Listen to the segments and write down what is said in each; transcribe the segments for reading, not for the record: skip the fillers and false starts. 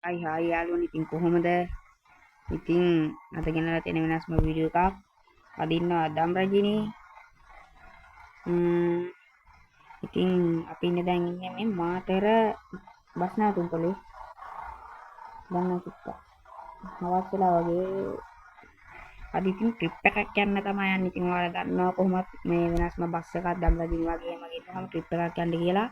Hai hai යාළුවනේ ඉතින් කොහොමද? ඉතින් අද ගෙනලා තියෙන වෙනස්ම වීඩියෝ එකක්. අද ඉන්නවා දම් රජිනී. ඉතින් අපි ඉන්නේ දැන් ඉන්නේ මේ මාතර බස් නැවතුම් පොලේ. දැන් නම් කිව්වා. හවස් වෙලා වගේ අද ඉතින් ට්‍රිප් එකක් යන්න තමයි යන්නේ. ඉතින් ඔයාලා දන්නවා කොහොමත් මේ වෙනස්ම බස් එකක් දම් රජිනී වගේම ගෙන්නවම ට්‍රිප් එකක් යන්න කියලා.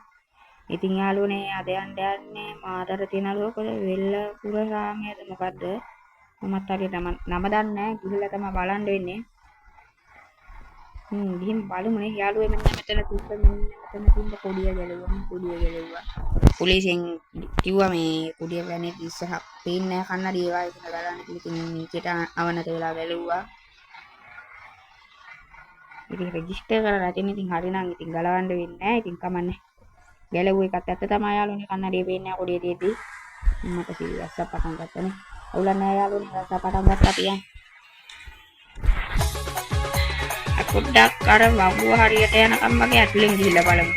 ඉතින් යාළුවනේ අද යන්නේ මාතර තියෙනලු වෙල්ලපුර රාමයේද මොකද්ද? මමත් හරියට නම දන්නේ නැහැ. ගිහිල්ලා තමයි බලන්න වෙන්නේ. ගිහින් බලමුනේ යාළුවෝ මෙන්න මෙතන තිබ්බ කොඩිය ගැලුවා. පොලිසියෙන් කිව්වා මේ කොඩිය වැනේ ඉස්සරහ පේන්නේ නැහැ කන්නඩිය ඒවා ඉතින් ගලන්න ඉතින් නීතියට අවනත වෙලා ගැලුවා. ඉතින් රෙජිස්ටර් කරලා නැතිනම් ඉතින් හරිනම් ඉතින් ගලවන්න වෙන්නේ නැහැ. ඉතින් කමන්නේ. ගැලුව එකත් ඇත්ත තමයි යාළුවනේ කන්නඩිය පේන්නේ නැහැ කොඩිය තියෙද්දි. මට සීරියස් පටන් ගත්තනේ. අවුලක් නැහැ යාළුවනේ රස පටන් ගත්තා තියන්. පොඩ්ඩක් අර වගුව හරියට යනකම් වගේ ඇතුලෙන් ගිහිල්ලා බලමු.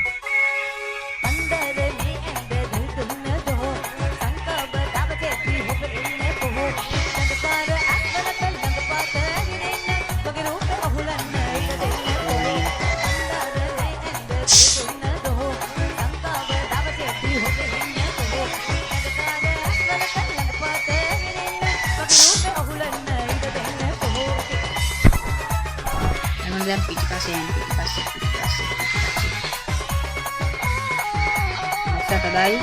Dan pitikasi bisa kedai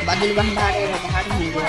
Bagil bahari nih gua.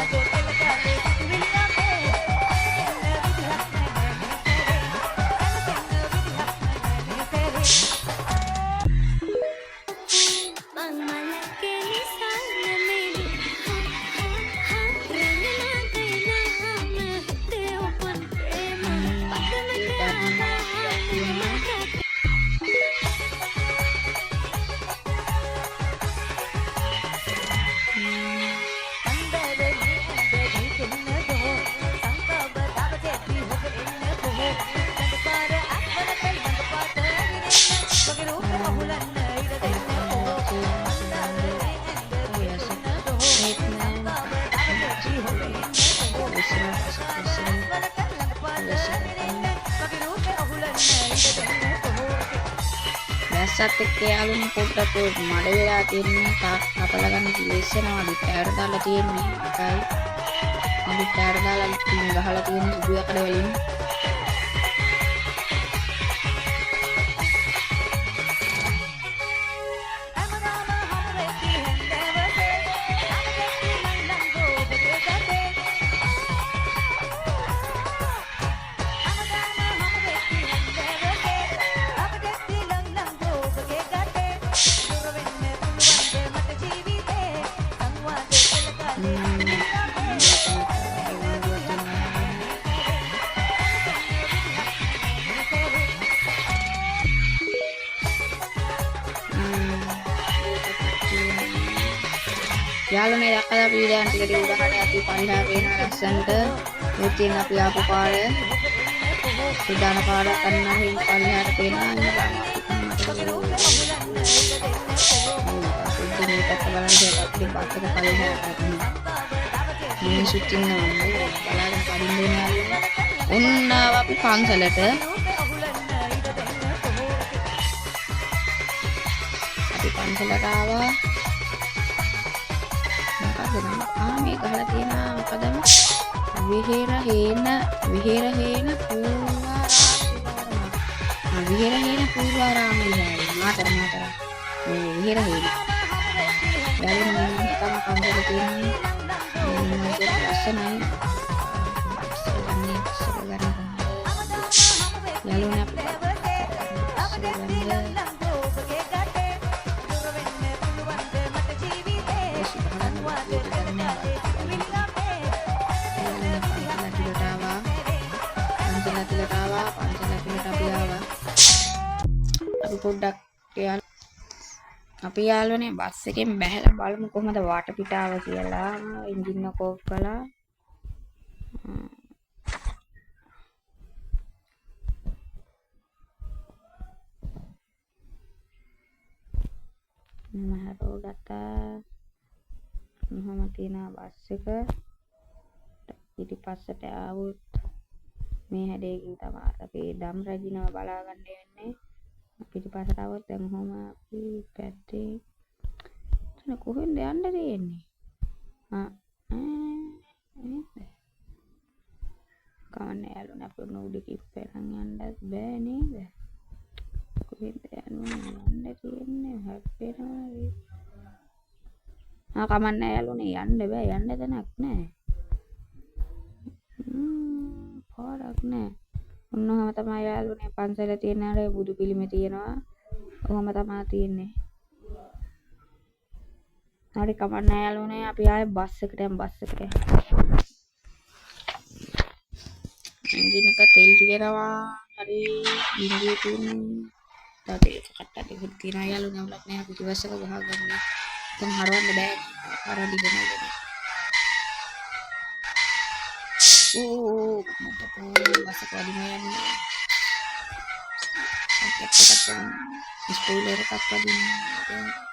Sate යාළුවනේ පොඩ්ඩක් මඩ වෙලා තියෙන්නේ කපලා ගන්න ඉලෙස්සනවා පිටාර දාලා තියෙන්නේ එකයි පිටාර දාලා ඉතින් ගහලා තියෙන සුදු යකඩ වලින් යාළුවනේ දැක්කද අපි දැන් ටික උදාහරණයක් අපි පරිහා වෙන ලස්සනට මේ තියෙන අපි ආපු පාර සුදාන පාරක් අන්න හින් පරිහාට පේනවා අන්න බලන්න අපිට බස් එක පරිහාට මිනිස්සුත් ඉන්නවා බලාගෙන පරින්න යාළුවනේ ඔන්න අපි පන්සලට ආවා මේ ගහලා තියෙනවා මොකදම විහෙරහේන පූර්වාරාම මාතර මේ විහෙරහේන දැන් තම කන්දේ තියෙන්නේ ලස්සනයි යාළුවනේ පොඩ්ඩක් අපි යාළුවනේ බස් එකෙන් බැහැලා බලමු කොහමද වටපිටාව කියලා. එන්ජින් එක ඕෆ් කළා. මම හරවගත්තා. මෙහම තියෙනවා බස් එක. පිටිපස්සට ආවොත් මේ හැඩයකින් තමයි අපි දම් රජිනව බලා ගන්න වෙන්නේ. පිටිපස්සට ආවොත් දැන් කොහොම අපි පැත්තේ එතන කොහෙන්ද යන්න තියෙන්නේ? කවන්නේ යාළුවනේ අපේ උඩ කිප්පෙන් යන්නත් බෑ නේද? කොහෙන්ද යන්න තියෙන්නේ? හැප්පෙනවා. කමන්නේ යාළුවනේ යන්න බෑ, යන්න තැනක් නෑ. පාරක් නෑ. ඔන්නෝම තමයි යාළුවනේ පන්සල තියෙන අර බුදු පිළිමේ තියෙනවා. ඔහොම තමයි තියෙන්නේ. හරි කමන්නේ යාළුවනේ අපි ආයේ බස් එකට යමු බස් එකට. එන්ජින් එක තෙල් තියෙනවා. හරි ඉන්දිය තියෙනවා. තව ඒක කට්ටට දෙක තියෙනවා යාළුවනේ උලක් නෑ පිටිවස්සක ගහගන්න. දැන් හරවන්න බෑ. හරවන්න දෙනවා. මට බස් එක වදිනවා යන්නේ. ස්පොයිලර් එකක් වදිනවා.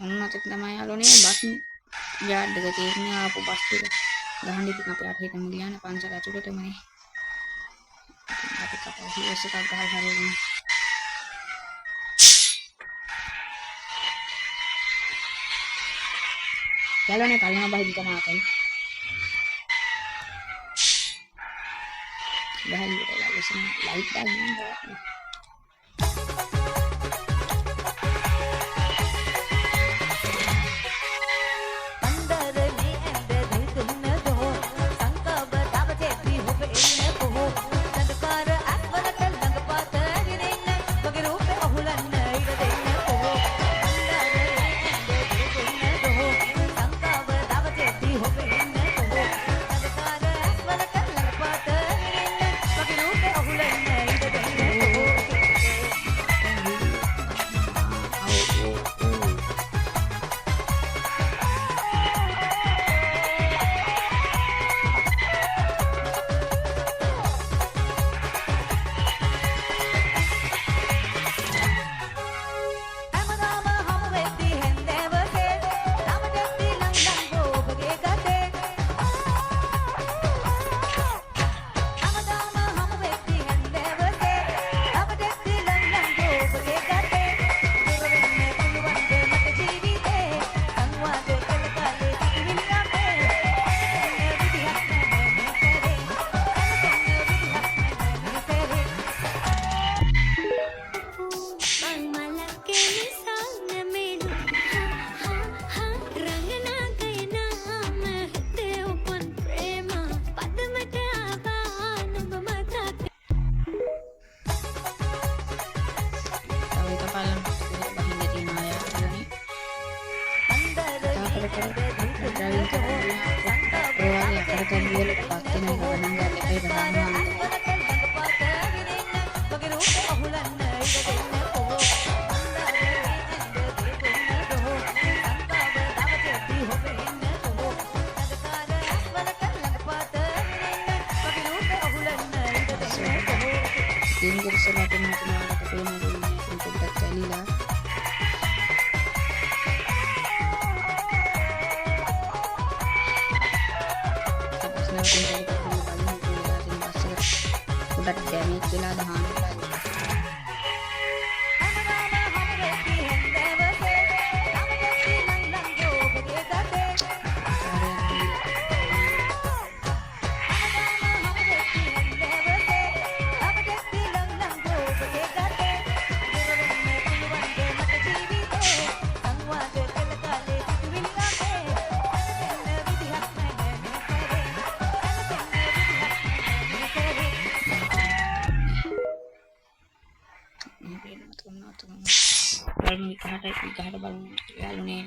ඔන්නතක් තමයි යාළුවනේ බස් යාඩ් එක තියෙන්නේ ආපු බස් එක. ගහන්න ඉතින් අපි අර හිටමු ගියානේ පන්සල ඇතුළටමනේ. අපි කපලා හිස් එකක් ගහලා හරියන්නේ. යාළුවනේ පල්ලම බහිදි තමයි ආතයි. බහිදි කරලා ලයිට් දාන්න බෑ. බලමු විකහට බලමු යාළුවනේ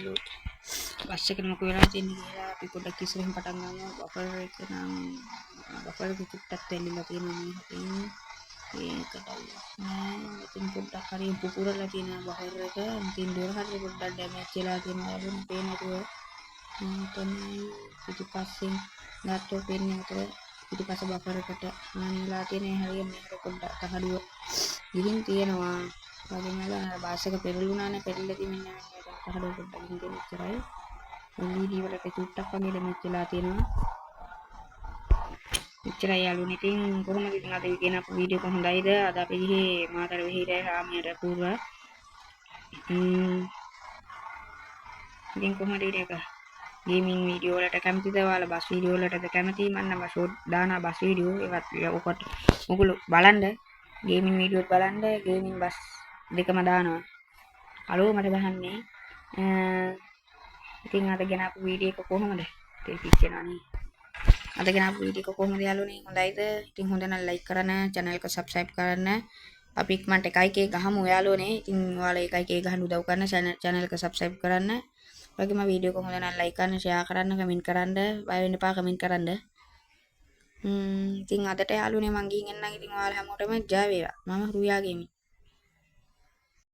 බස් එකේ මොකද වෙලා තියෙන්නේ කියලා අපි පොඩ්ඩක් ඉස්සරහින් පටන් ගමු. බෆර් එක නම් බෆර් එක චුට්ටක් තෙල්ලලා තියෙනවා මේ හිතින්. ඒකට නෑ ඉතින් පොඩ්ඩක් හරි පුපුරලා තියෙනවා බෆර් එක. ඉතින් දොර හරිය පොඩ්ඩක් ඩැමේජ් වෙලා තියෙනවා යාළුවනේ පේනතුව. තමයි පිටිපස්සෙන් නැට්ටෝ පේන්නේ උතර පිටිපස්ස බෆර් එකට ආනිලා තියෙන හරිය මේක පොඩ්ඩක් තහඩුව ගිහින් තියෙනවා. වගේම බස් එක පෙරළුණානේ පෙරළලා තියෙන තහඩුව පොඩ්ඩක් ගිහින් තියෙන ඉච්චරයි. LED වලට චුට්ටක් වගේ ඩැමේජ් වෙලා තියෙනවා. ඉච්චරයි යාළුවනේ. ඉතින් කොහොමද ඉතින් අද ගෙන අපු වීඩියෝ එක හොඳයිද? අද අපි ගිහේ මාතර වෙහිරේ රාමියට පූර්ව. ඉතින් කොහොමද ඒක? ගේමින් වීඩියෝ වලට කැමතිද? ඔයාලා බස් වීඩියෝ වලටද කැමති? මම නම් ෂෝට් දානවා බස් වීඩියෝ. ඒවත් ඔකට ඔගොල්ලෝ බලන්න. ගේමින් වීඩියෝත් බලන්න. ගේමින් බස් දෙකම දානවා. හලෝ මට ගහන්නේ. ඉතින් අද ගෙන අපු වීඩියෝ එක කොහොමද? තෙල් පිච්චෙනවා නේ. අද ගෙන අපු වීඩියෝ එක කොහොමද යාළුවනේ? හොඳයිද? ඉතින් හොඳ නම් ලයික් කරන්න, channel එක subscribe කරන්න. අපි ඉක්මනට 1k ගහමු යාළුවනේ. ඉතින් ඔයාලා 1k ගහන්න උදව් කරන්න channel එක subscribe කරන්න. වගේම වීඩියෝ එක හොඳ නම් ලයික් කරන්න, share කරන්න, කමෙන්ට් කරන්න. බය වෙන්න එපා කමෙන්ට් කරන්න. ඉතින් අදට යාළුවනේ මං ගිහින් එන්නම්. ඉතින් ඔයාලා හැමෝටම ජය වේවා. මම රුයා ගේමින්